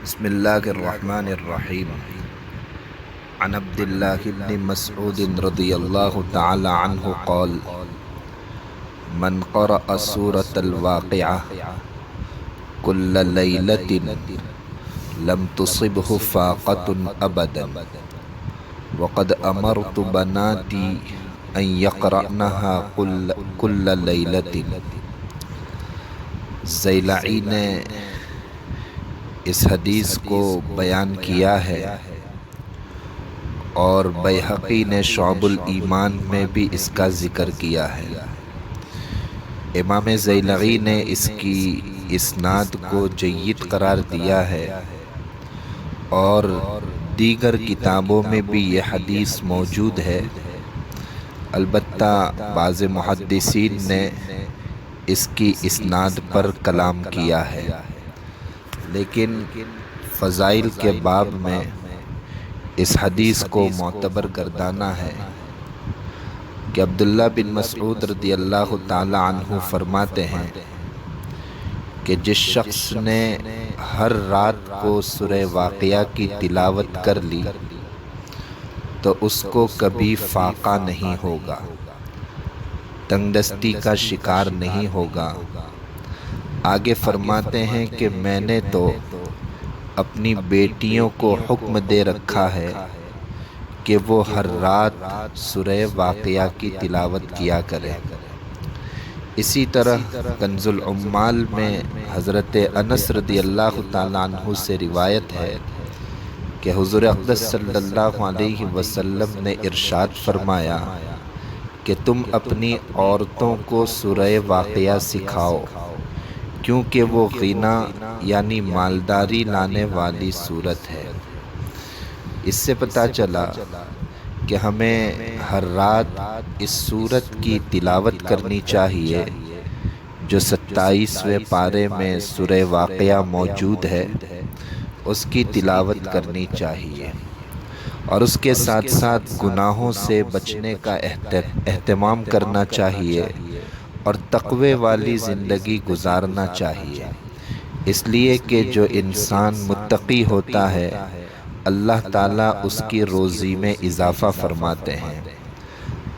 بسم اللہ الرحمن الرحیم عن عبد اللہ بن مسعود رضی اللہ تعالی عنہ قال من قرأ سورة الواقعة كل ليلة لم تصبه فاقة أبدا وقد أمرت بناتي أن يقرأنها كل ليلة۔ زیلعی نے اس حدیث کو بیان کیا ہے اور بیہقی نے شعب الایمان میں بھی اس کا ذکر کیا ہے۔ امام زیلعی نے اس کی اسناد کو جید قرار دیا ہے اور دیگر کتابوں میں بھی یہ حدیث موجود ہے، البتہ بعض محدثین نے اس کی اسناد پر کلام کیا ہے، لیکن فضائل کے باب میں اس حدیث کو معتبر گردانا ہے کہ عبداللہ بن مسعود رضی اللہ تعالی عنہ فرماتے ہیں کہ جس شخص نے ہر رات کو سورہ واقعہ کی تلاوت کر لی تو اس کو کبھی فاقہ نہیں ہوگا، تنگ دستی کا شکار نہیں ہوگا۔ آگے فرماتے ہیں کہ میں نے تو اپنی بیٹیوں کو حکم دے رکھا ہے کہ وہ ہر رات سورہ واقعہ کی تلاوت کیا کرے۔ اسی طرح کنز العمال میں حضرت انس رضی اللہ تعالیٰ عنہ سے روایت ہے کہ حضور اقدس صلی اللہ علیہ وسلم نے ارشاد فرمایا کہ تم اپنی عورتوں کو سورہ واقعہ سکھاؤ، کیونکہ وہ غنیٰ یعنی مالداری لانے والی صورت ہے۔ اس سے پتہ چلا کہ ہمیں ہر رات اس صورت کی تلاوت کرنی چاہیے جو 27ویں پارے میں سورہ واقعہ موجود ہے، اس کی تلاوت کرنی چاہیے اور اس کے ساتھ ساتھ گناہوں سے بچنے کا اہتمام کرنا چاہیے اور تقوی والی زندگی گزارنا چاہیے، اس لیے کہ جو انسان متقی ہوتا ہے اللہ تعالیٰ اس کی روزی میں اضافہ فرماتے ہیں۔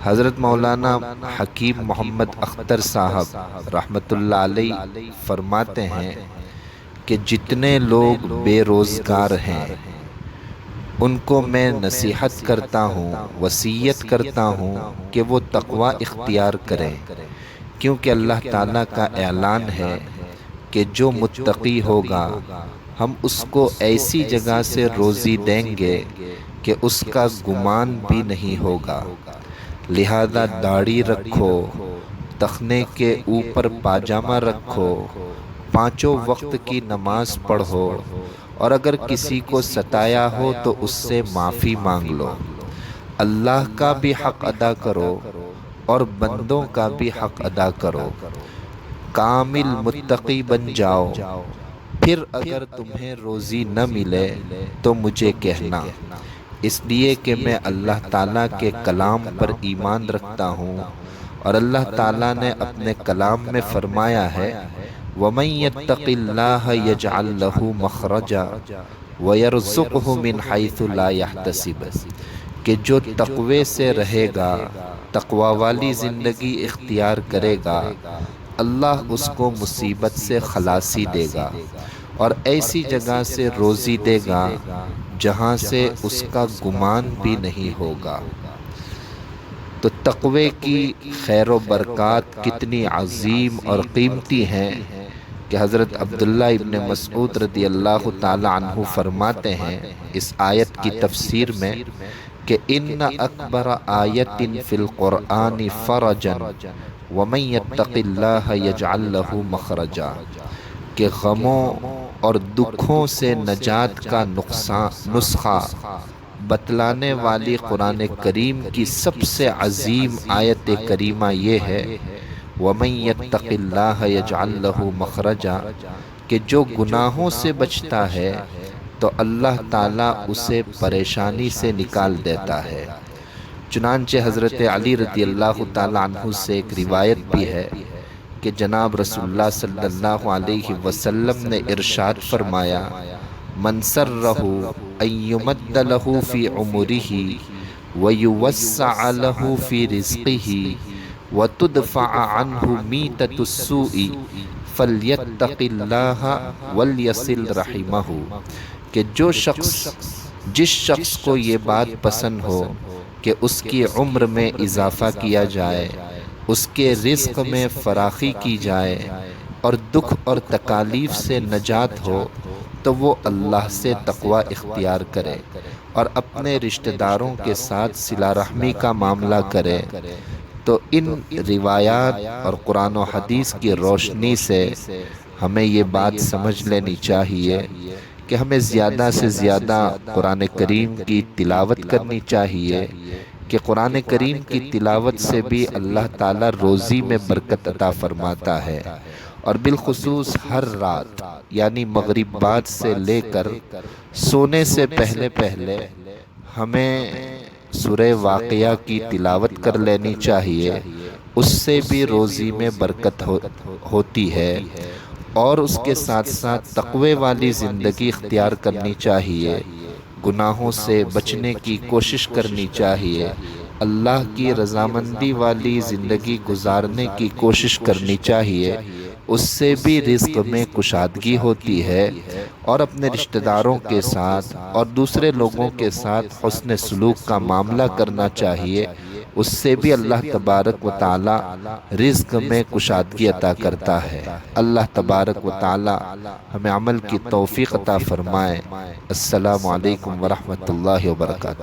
حضرت مولانا حکیم محمد اختر صاحب رحمۃ اللہ علیہ فرماتے ہیں کہ جتنے لوگ بے روزگار ہیں ان کو میں نصیحت کرتا ہوں، وصیت کرتا ہوں کہ وہ تقوی اختیار کریں، کیونکہ اللہ تعالیٰ کا اعلان ہے کہ جو متقی ہوگا ہم اس کو ایسی جگہ سے روزی دیں گے کہ اس کا گمان بھی نہیں ہوگا، لہذا داڑھی رکھو، تخنے کے اوپر پاجامہ رکھو، 5 وقت کی نماز پڑھو اور اگر کسی کو ستایا ہو تو اس سے معافی مانگ لو، اللہ کا بھی حق ادا کرو اور بندوں کا بھی حق ادا کرو، کامل متقی بن جاؤ، پھر اگر تمہیں روزی نہ ملے تو مجھے کہنا، اس لیے کہ میں اللہ تعالیٰ کے کلام پر ایمان رکھتا ہوں اور اللہ تعالیٰ نے اپنے کلام میں فرمایا ہے وَمَن يَتَّقِ اللَّهَ يَجْعَل لَّهُ مَخْرَجًا وَيَرْزُقْهُ مِنْ حَيْثُ لَا يَحْتَسِبُ کہ جو تقوی سے رہے گا، تقوی والی زندگی اختیار کرے گا، اللہ اس کو مصیبت سے خلاصی دے گا اور ایسی جگہ سے روزی دے گا جہاں سے اس کا گمان بھی نہیں ہوگا۔ تو تقوی کی خیر و برکات کتنی عظیم اور قیمتی ہیں کہ حضرت عبداللہ ابن مسعود رضی اللہ تعالی عنہ فرماتے ہیں اس آیت کی تفسیر میں کہ ان اکبر آیت فی القرآن فرجا ومن یتق اللہ یجعل لہ مخرجا کہ غموں اور دکھوں سے نجات کا نسخہ بتلانے والی قرآن کریم کی سب سے عظیم آیت کریمہ یہ ہے وَمَن يَتَّقِ اللَّهَ يَجْعَل لَّهُ مَخْرَجًا کہ جو گناہوں سے بچتا ہے تو اللہ تعالیٰ اسے پریشانی سے نکال دیتا ہے۔ چنانچہ حضرت علی رضی اللہ تعالیٰ عنہ سے ایک روایت بھی ہے کہ جناب رسول اللہ صلی اللہ علیہ وسلم نے ارشاد فرمایا من سرہ ان یمد لہ فی عمرہ ویوسع لہ فی رزقہ وتدفع عنہ میتۃ السوء فلیتق اللہ ولیصل رحمہ، کہ جس شخص کو یہ بات پسند ہو کہ اس کی عمر میں اضافہ کیا جائے، اس کے رزق میں فراخی کی جائے اور دکھ اور تکالیف سے نجات ہو، تو وہ اللہ سے تقوی اختیار کرے اور اپنے رشتہ داروں کے ساتھ صلہ رحمی کا معاملہ کرے۔ تو ان روایات اور قرآن و حدیث کی روشنی سے ہمیں یہ بات سمجھ لینی چاہیے کہ ہمیں زیادہ سے زیادہ قرآن کریم کی تلاوت کرنی چاہیے، کہ قرآن کریم کی تلاوت سے بھی اللہ تعالیٰ روزی میں برکت عطا فرماتا ہے، اور بالخصوص ہر رات یعنی مغرب بعد سے لے کر سونے سے پہلے ہمیں سورہ واقعہ کی تلاوت کر لینی چاہیے، اس سے بھی روزی میں برکت ہوتی ہے، اور اس کے ساتھ ساتھ تقوی والی زندگی اختیار کرنی چاہیے، گناہوں سے بچنے کی کوشش کرنی چاہیے، اللہ کی رضامندی والی زندگی گزارنے کی کوشش کرنی چاہیے، اس سے بھی رزق میں کشادگی ہوتی ہے، اور اپنے رشتہ داروں کے ساتھ اور دوسرے لوگوں کے ساتھ حسن سلوک کا معاملہ کرنا چاہیے، اس سے بھی اللہ تبارک و تعالی رزق میں کشادگی عطا کرتا ہے۔ اللہ تبارک و تعالی ہمیں عمل کی توفیق عطا فرمائے۔ السلام علیکم ورحمۃ اللہ وبرکاتہ۔